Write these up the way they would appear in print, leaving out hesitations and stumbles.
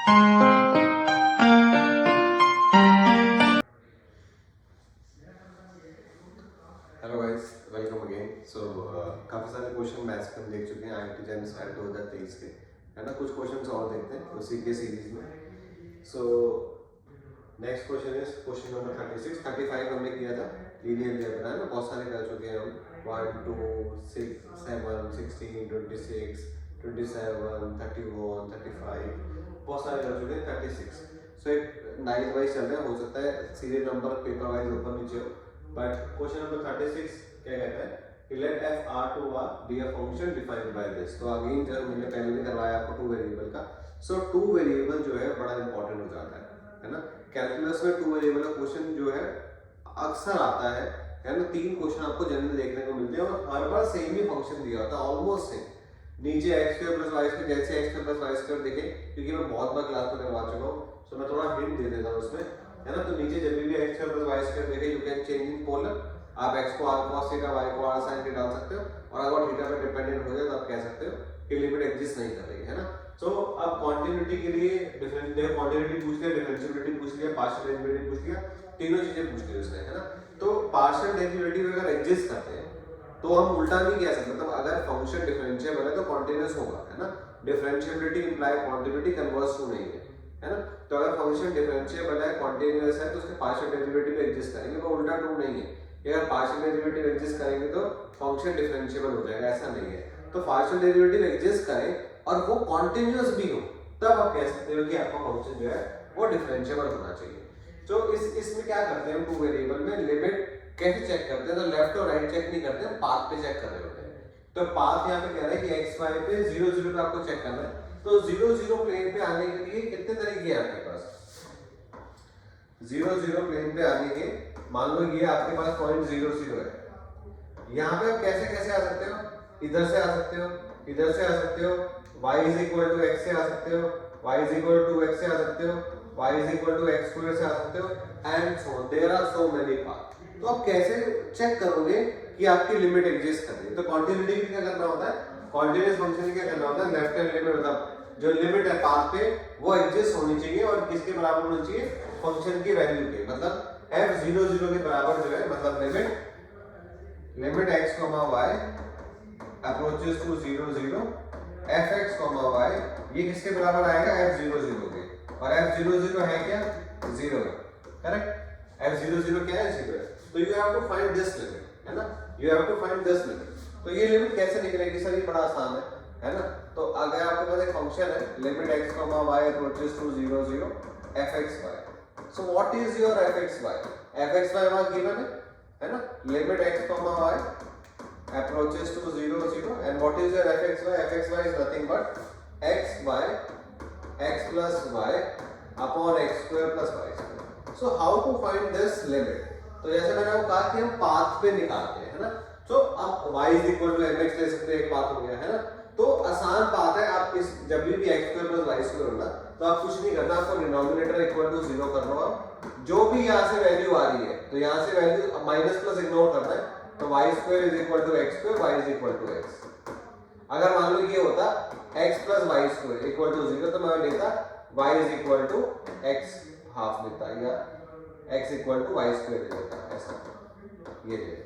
Hello guys, welcome again. काफ़ी सारे question maths के हम देख चुके हैं IIT जेम स्टार्ट 2023 के, है ना। कुछ क्वेश्चंस और देखते हैं उसी के सीरीज में। So next question is question number 36। 35 हमने किया था लीनियर अलजेब्रा, है ना। बहुत सारे कर चुके हैं हम, 1 2 6 7 16 26 27 31 35, बहुत सारे कर चुके हैं। 36 सो एक नाइट वाइज चल रहा है, हो सकता है सीरियल नंबर पेपर वाइज ऊपर नीचे हो। बट क्वेश्चन नंबर 36 क्या कहता है कि let F R to R be a function defined by this. तो अगेन जो मैंने पहले भी करवाया आपको टू वेरिएबल का। सो टू वेरिएबल जो है बड़ा इंपॉर्टेंट हो जाता है ना। कैलकुलस में टू वेरिएबल का क्वेश्चन जो है अक्सर आता है ना। तीन क्वेश्चन आपको जनरली देखने को मिलते हैं और हर बार सेम ही फंक्शन दिया होता है, ऑलमोस्ट सेम। नीचे X square plus Y square, जैसे X square plus Y square देखे, क्योंकि मैं बहुत बार क्लास में करवा चुका हूँ, सो मैं थोड़ा हिंट दे देता हूँ उसमें, है ना। तो नीचे जब भी X square plus Y square देखे, you can change in polar. आप x को r cos थीटा, y को r sin थीटा डाल सकते हो, और अगर थीटा पे डिपेंडेंट हो जाए तो आप कह सकते हो कि लिमिट एग्जिस्ट नहीं कर रही है ना। तो अब कॉन्टिन्यूटी के लिए डिफरेंस देखो, कॉन्टिन्यूटी पूछ लिया, डिफरेंशिएबिलिटी पूछ लिया, पार्शियल डेरिवेटिव पूछ लिया, तीनों चीजें पूछ ली उसने, है ना। तो पार्शियल डेरिवेटिव अगर एग्जिस्ट करते हैं तो हम उल्टा नहीं कह सकते, मतलब अगर फंक्शन डिफरेंशिएबल है तो कॉन्टिन्यूअस होगा, है ना। Differentiability imply quantity converse too नहीं है ना। तो अगर फंक्शन डिफरेंशिएबल है, कॉन्टिन्यूअस है, तो उसके पार्शियल डेरिवेटिव एग्जिस्ट करेंगे, वो उल्टा ट्रू नहीं है। अगर पार्शियल डेरिवेटिव एग्जिस्ट करेंगे तो फंक्शन डिफरेंशिएबल हो जाएगा, ऐसा नहीं है। तो पार्शियल डेरिवेटिव एग्जिस्ट करें और वो कॉन्टिन्यूअस भी हो, तब आप कह सकते हो कि आपका फंक्शन जो है वो डिफरेंशिएबल होना चाहिए। तो इसमें क्या करते हैं हम, टू वेरिएबल में लिमिट कैसे चेक करते हैं, तो लेफ्ट और राइट चेक नहीं करते हैं, पाथ पे चेक कर रहे होते हैं। तो पाथ यहाँ पे कह रहा है कि एक्स वाई पे 0 0 पे आपको चेक करना है। तो 0 0 प्लेन पे आने के लिए कितने तरीके हैं आपके पास? 0 0 प्लेन पे आने के, मान लो ये आपके पास पॉइंट 0 0 है, यहाँ पे आप कैसे कैसे आ सकते हो? इधर से आ सकते हो, इधर से आ सकते हो, y is equal to x से आ सकते हो, y is equal to x से आ सकते हो, y is equal to x square से आ सकते हो, and so there are so many path. तो आप कैसे चेक करोगे कि आपकी लिमिट एग्जिस्ट कर रही है? तो कॉन्टिन्यूटी क्या करना होता है, कॉन्टिन्यूअस फंक्शन क्या करना होता है, लेफ्ट हैंड लिमिट, मतलब जो लिमिट है पाथ पे वो एग्जिस्ट होनी चाहिए, और किसके बराबर होनी चाहिए? फंक्शन की वैल्यू के, मतलब f 0 0 के बराबर जो है, मतलब limit x y approaches to 0 0 fx y, ये किसके बराबर आएगा? f 0 0 के। और f 0 0 है क्या? 0 है, करेक्ट। f 0 0 क्या है? 0 है। तो you have to find this limit, है ना। You have to find this limit. तो ये लिमिट कैसे निकलेगी सर? ये बड़ा आसान है ना। तो अगर आपके पास एक फंक्शन है limit x y approaches to 0 0 fx y, so what is your fx y? fx y वहां गिवन है ना। Limit x y approaches to 0 0, and what is your fx y? fx y is nothing but x y x plus y upon x square plus y square. So how to find this limit? तो जैसे मैंने आपको कहा कि हम path पे निकालते हैं, है ना। तो आप y is equal to mx ले सकते हैं, एक पाथ हो गया, है ना। तो आसान पाथ है, आप इस जब भी x square plus y square होगा तो आप कुछ नहीं करना, आपको डिनोमिनेटर इक्वल टू 0 करना होगा। जो भी यहाँ से वैल्यू आ रही है तो यहाँ से वैल्यू माइनस प्लस इग्नोर करना है। तो y square is equal to x square, y is equal to x। अगर मान लो ये होता x plus Y square equal to 0, तो मैं लेता y is equal to x half लेता, या x equal to Y square लेता, ऐसा ये ले,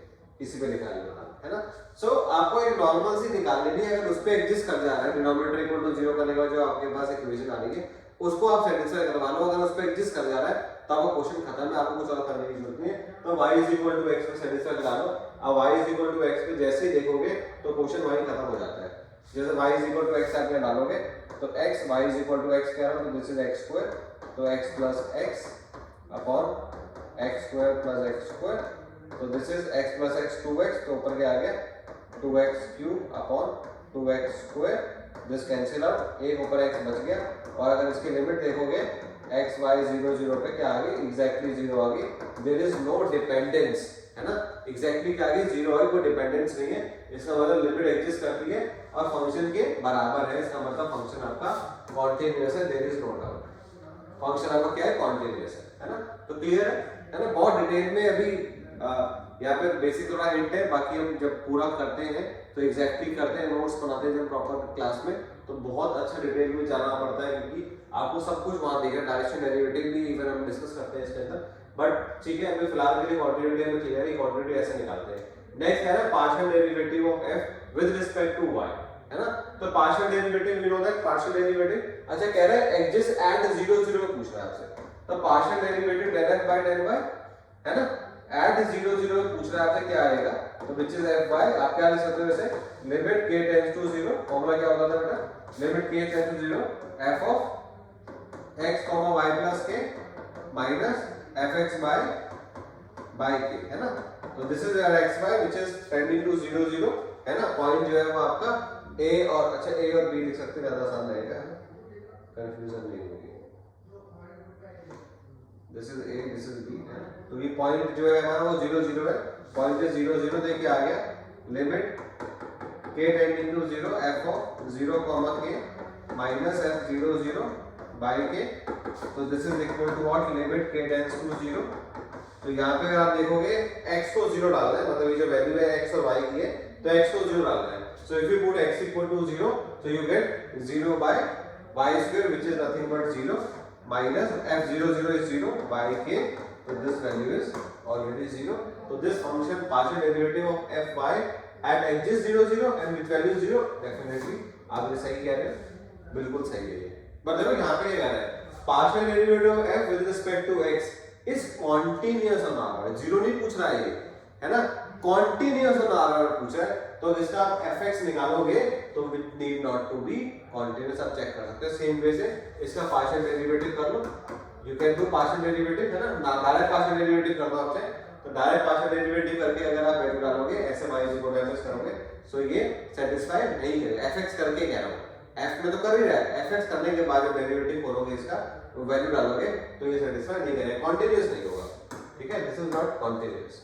इसी पे निकाल लेता, है ना। सो आपको एक नॉर्मल सी निकालनी है, अगर उस पे एग्जिस्ट कर जा रहा है, डिनोमिनेटर इक्वल टू 0 करने के बाद जो आपके पास इक्वेशन आ रही है उसको आप सेटिस्फाई करवा लो। अगर उस पे एग्जिस्ट कर जा रहा है तो आपका क्वेश्चन खत्म है, आपको कुछ और करने की जरूरत नहीं है। तो y is equal to x पे सेटिस्फाई करा लो। अब y is equal to x पे जैसे ही देखोगे तो क्वेश्चन वहीं खत्म हो जाता है। जैसे y is equal to x आप में डालोगे तो x y is equal to x कह रहा हूं, तो दिस इज x स्क्वायर, तो x plus x upon x square plus x square, तो this is x plus x 2x, तो ऊपर क्या आ गया 2x cube upon 2x square, this cancel out, एक ऊपर x बच गया। और अगर इसकी लिमिट देखोगे x y 0 0 पे क्या आ गई? एग्जैक्टली 0 आ गई। देयर इज नो डिपेंडेंस, है ना। एग्जैक्टली क्या आ गई? 0 आ गई, कोई डिपेंडेंस नहीं है। इसका मतलब लिमिट एग्जिस्ट करती है और फंक्शन के बराबर है, इसका मतलब फंक्शन आपका कॉन्टिन्यूअस है, there is no doubt. Function आपका क्या है? कॉन्टिन्यूअस है ना। तो क्लियर है ना। बहुत डिटेल में अभी यहाँ पे बेसिक थोड़ा हिंट है, बाकी हम जब पूरा करते हैं तो एग्जैक्टली करते हैं, नोट्स बनाते हैं जब प्रॉपर क्लास में, तो बहुत अच्छा डिटेल में जाना पड़ता है, क्योंकि आपको सब कुछ वहां देगा, डायरेक्शन डेरिवेटिव भी इवन हम डिस्कस करते हैं इसके अंदर, बट ठीक है अभी फिलहाल के लिए कंटिन्यूटी हमें क्लियर है, कंटिन्यूटी ऐसे निकालते हैं। नेक्स्ट है ना partial derivative of f with respect to y, है ना। तो partial derivative you know that partial derivative, अच्छा कह रहा है एग्जिस्ट एट 0 0 में पूछ रहा है आपसे, तो partial derivative del f by del y, है ना, एट 0 0 में पूछ रहा है आपसे क्या आएगा, तो व्हिच इज f by, आप क्या लिख सकते हो वैसे, limit k tends to 0, formula क्या होता था बेटा, limit k tends to 0 f of x, y plus k minus fx by k, है ना। तो this is your x by which is tending to 0 0, है ना। पॉइंट जो है वो आपका a और, अच्छा a और b लिख सकते हैं, ज्यादा आसान रहेगा, कंफ्यूजन नहीं होगी। This is a, this is b, है ना। तो ये पॉइंट जो है हमारा वो 0 0 है, पॉइंट पे 0 0 दे के आ गया, limit k tending to 0 f of 0 k minus f 0 0 by k, तो this is equal to what, limit k tends to 0। तो यहाँ पे अगर आप देखोगे x को 0 डालना है, मतलब ये जो वैल्यू है x और y की है, तो x को 0 डालना है। So if you put x equal to 0, so you get 0 by y square which is nothing but 0 minus f0 0 is 0 by k, so this value is already 0. So this function partial derivative of f y at exists 0 0 and with value 0, definitely आप ये सही कह रहे हैं, बिल्कुल सही है ये। पर देखो यहाँ पे ये कह रहा है partial derivative of f with respect to x is continuous on r, 0 नहीं पूछ रहा है ये, है ना, continuous on r पूछ रहा है। तो इसका आप fx निकालोगे तो it need not to be continuous, आप चेक कर सकते हैं। सेम वे से इसका पार्शियल डेरिवेटिव कर लो, you can do partial derivative, है ना, डायरेक्ट पार्शियल डेरिवेटिव कर दो आपसे, तो डायरेक्ट पार्शियल डेरिवेटिव करके अगर आप वैल्यू डालोगे ऐसे y को वापस करोगे, सो ये सेटिस्फाई नहीं करेगा। fx करके कह रहा हूं, f में तो कर ही रहा है, fx करने के बाद जब डेरिवेटिव खोलोगे इसका वैल्यू डालोगे तो ये सेटिस्फाई नहीं करेगा, कंटीन्यूअस नहीं होगा, ठीक है, this is not continuous.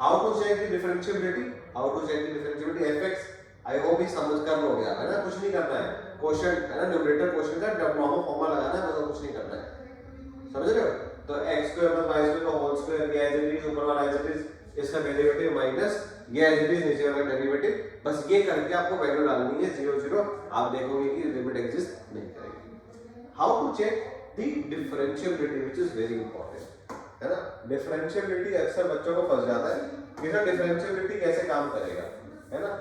How to check the differentiability, how to check the differentiability fx, I hope ही समझ कर लोगे आप, है ना, कुछ नहीं करना है, क्वोशिएंट है ना, न्यूमरेटर क्वोशिएंट का नॉर्मल फॉर्मूला लगाना है, मतलब कुछ नहीं करना है, समझ रहे हो। तो x square plus y square का होल स्क्वायर, ये एज इट इज, ऊपर वाला एज इट इज, इसका डेरिवेटिव माइनस ये एज इट इज नीचे वाला डेरिवेटिव, बस ये करके आपको वैल्यू डालनी है 0 0, आप देखोगे कि लिमिट एग्जिस्ट नहीं करेगी। How to check the differentiability which is very important, है ना। डिफरेंशिएबिलिटी अक्सर बच्चों को फंस जाता है कि सर डिफरेंशिएबिलिटी कैसे काम करेगा, है ना।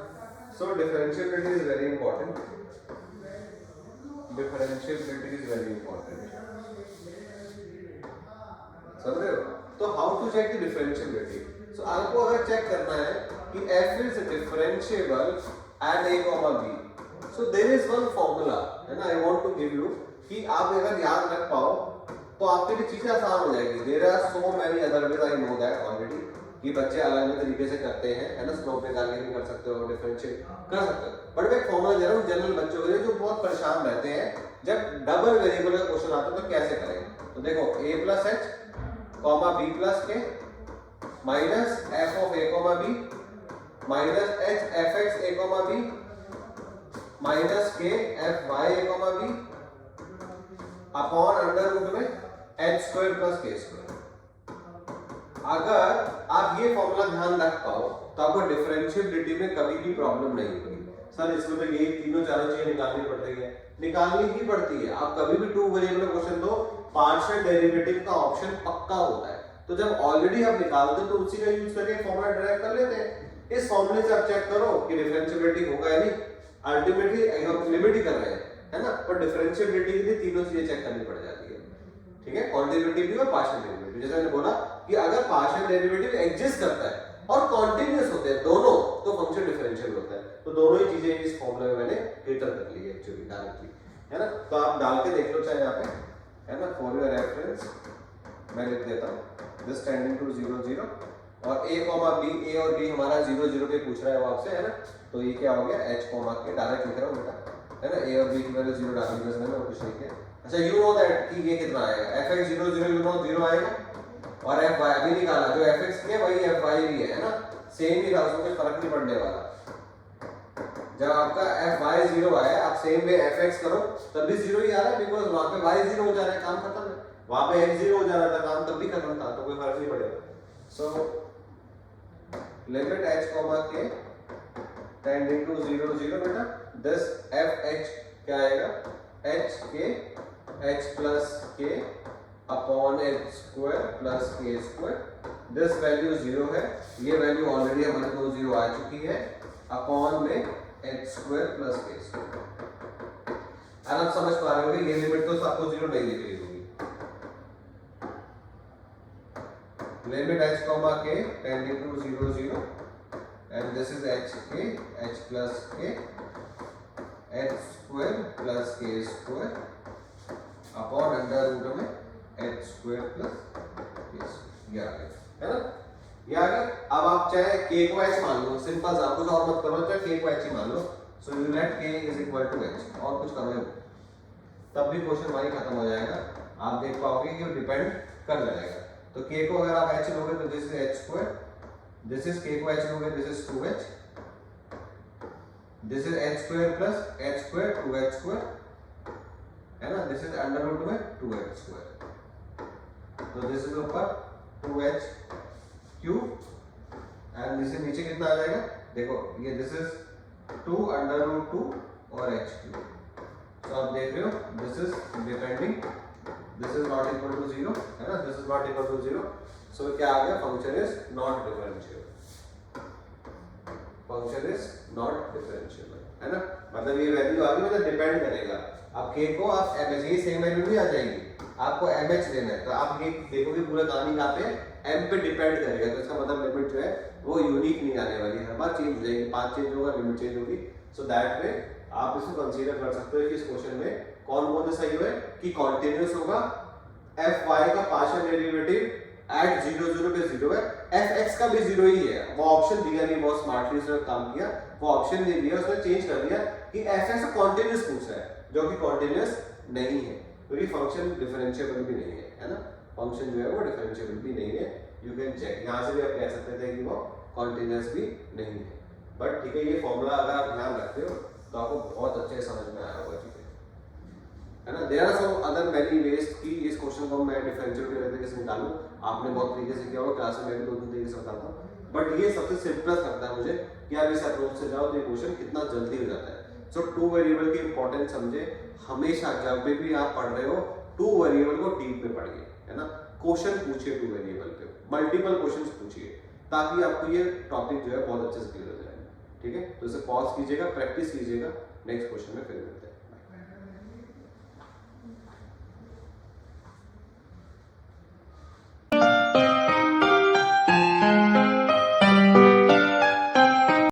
So differentiability is very important, differentiability is very important, समझ रहे हो। तो how to check the differentiability, so आपको अगर चेक करना है कि f is differentiable at a comma b, so there is one formula, है ना, I want to give you, कि आप अगर याद रख पाओ तो आपके लिए चीजें आसान हो जाएगी। There are so many other ways, I know that already, कि बच्चे अलग अलग तरीके से करते हैं, है ना, स्लोप निकाल के भी कर सकते हो, डिफरेंशिएट कर सकते हो, बट मैं एक फॉर्मूला दे रहा हूँ जनरल बच्चों के लिए जो बहुत परेशान रहते हैं जब डबल वेरिएबल का क्वेश्चन आता है तो कैसे करें। तो देखो a plus H comma b plus K minus f of a comma b minus h fx a comma b minus k fy a comma b upon under root में h square plus k square. अगर आप ये formula ध्यान रख पाओ तो आपको differentiability में कभी भी प्रॉब्लम नहीं होगी। सर इसमें तो ये तीनों चारों चीजें निकालनी पड़ती है, निकालनी ही पड़ती है। आप कभी भी टू वेरिएबल क्वेश्चन दो, पार्शियल डेरिवेटिव का ऑप्शन पक्का होता है, तो जब ऑलरेडी आप निकालते हो तो उसी का यूज करके फॉर्मूला डिराइव कर लेते हैं। इस फॉर्मूले से आप चेक करो कि डिफरेंशिएबिलिटी होगा या नहीं, अल्टीमेटली लिमिट ही कर रहे हैं, है ना, पर डिफरेंशिएबिलिटी के लिए तीनों चीजें चेक करनी पड़ जाती है, ठीक है, कॉन्टिन्यूटी भी और पार्शियल डेरिवेटिव। जैसे मैंने बोला कि अगर पार्शियल डेरिवेटिव एग्जिस्ट करता है और कॉन्टिन्यूअस होते हैं दोनों, तो फंक्शन डिफरेंशियल होता है। तो दोनों ही चीजें इस फॉर्मूले में मैंने फिल्टर कर ली है एक्चुअली डायरेक्टली, है ना। तो आप डाल के देख लो चाहे यहाँ पे, है ना, फॉर योर रेफरेंस मैं लिख देता हूँ दिस टेंडिंग टू 0 0 और a कॉमा b, a और b हमारा 0 0 पे पूछ रहा है वो आपसे, है ना। तो ये क्या हो गया h कॉमा के, डायरेक्ट लिख रहा हूँ बेटा, है ना, a और b की वैल्यू 0 डाल दी मैंने और कुछ नहीं किया। अच्छा यू नो दैट कि ये कितना आएगा, fx 0 0 यू नो 0 आएगा और fy अभी निकाला, जो fx की है वही fy भी है ना, सेम ही था, उसमें कोई फर्क नहीं पड़ने वाला। जब आपका fy 0 आया, आप सेम वे fx करो तब भी 0 ही आ रहा है, बिकॉज़ वहां पे y 0 हो जा रहा है, काम खत्म है। वहां पे x 0 हो जा रहा था, काम तब भी खत्म था, तो कोई फर्क नहीं पड़ेगा। So limit h comma K tending to 0 0 बेटा, दिस fh क्या आएगा, h के h प्लस के upon H square plus K square, this value 0 है, ये वैल्यू ऑलरेडी हमारे को 0 आ चुकी है, अपॉन में H square plus K square. आप समझ पा रहे होंगे ये लिमिट तो आपको 0 नहीं दिख रही होगी। Limit h comma K tending to 0 0 and this is h K h plus K h square plus K square upon under root में h square plus K square, ये आ गया है ना, ये आ गया। अब आप चाहे k को h मान लो, सिंपल सा, कुछ और मत करो, चाहे k को h ही मान लो, so you let k is equal to h, और कुछ करो तब भी क्वेश्चन वही खत्म हो जाएगा, आप देख पाओगे कि डिपेंड कर जाएगा। तो k को अगर आप h लोगे तो this is h square, this is k को h लोगे this is 2h, this is h square plus h square 2h square है ना, दिस इज अंडर रूट में 2h स्क्वायर, तो दिस इज ऊपर 2h क्यूब एंड दिस नीचे कितना आ जाएगा, देखो ये दिस इज 2 अंडर रूट 2 और h क्यूब, तो आप देख रहे हो this is depending, this is not equal to 0 है ना, this is not equal to 0, so क्या आ गया, function is not differentiable, function is not differentiable है ना, मतलब ये वैल्यू आ गई, मतलब डिपेंड करेगा। अब k को आप mh, ये सेम वैल्यू नहीं आ जाएगी, आपको mh लेना है, तो आप ये देखोगे पूरा कहानी कहाँ पे m पे डिपेंड करेगा, तो इसका मतलब लिमिट जो है वो यूनिक नहीं आने वाली, हर बार चेंज हो जाएगी, 5 चेंज होगा, लिमिट चेंज होगी, सो दैट वे आप इसको कंसीडर कर सकते हो कि इस क्वेश्चन में कौन कौन सा सही है कि कॉन्टिन्यूअस होगा, fy का पार्शियल डेरिवेटिव एट 0 0 पे 0 है, fx का भी 0 ही है, वो ऑप्शन दिया नहीं, बहुत स्मार्टली उसने काम किया, वो ऑप्शन नहीं दिया, उसने चेंज कर दिया कि fx कॉन्टिन्यूअस पूछा है, जो कि कॉन्टिन्यूअस नहीं है, क्योंकि फंक्शन डिफरेंशिएबल भी नहीं है ना, फंक्शन जो है वो डिफरेंशिएबल भी नहीं है, यू कैन चेक, यहाँ से भी आप कह सकते थे कि वो कॉन्टिन्यूअस भी नहीं है, बट ठीक है, ये फॉर्मूला अगर आप ध्यान रखते हो तो आपको बहुत अच्छे समझ में आया होगा, ठीक है ना। There are some other many ways कि इस क्वेश्चन को मैं डिफरेंशियल के तरीके से निकालूं, आपने बहुत तरीके से किया होगा, क्लास में भी 2-3 तरीके से बताता हूं, बट ये सबसे सिंपलेस्ट लगता है मुझे कि आप इस अप्रोच से जाओ तो ये क्वेश्चन कितना जल्दी हो जाता है। सो टू वेरिएबल की इंपॉर्टेंस समझे, हमेशा जब भी आप पढ़ रहे हो टू वेरिएबल को डीप में पढ़िए, है ना, क्वेश्चन पूछिए टू वेरिएबल पे, मल्टीपल क्वेश्चंस पूछिए, ताकि आपको ये टॉपिक जो है बहुत अच्छे से क्लियर हो जाए, ठीक है। तो इसे पॉज कीजिएगा, प्रैक्टिस कीजिएगा, नेक्स्ट क्वेश्चन में फिर मिलते हैं।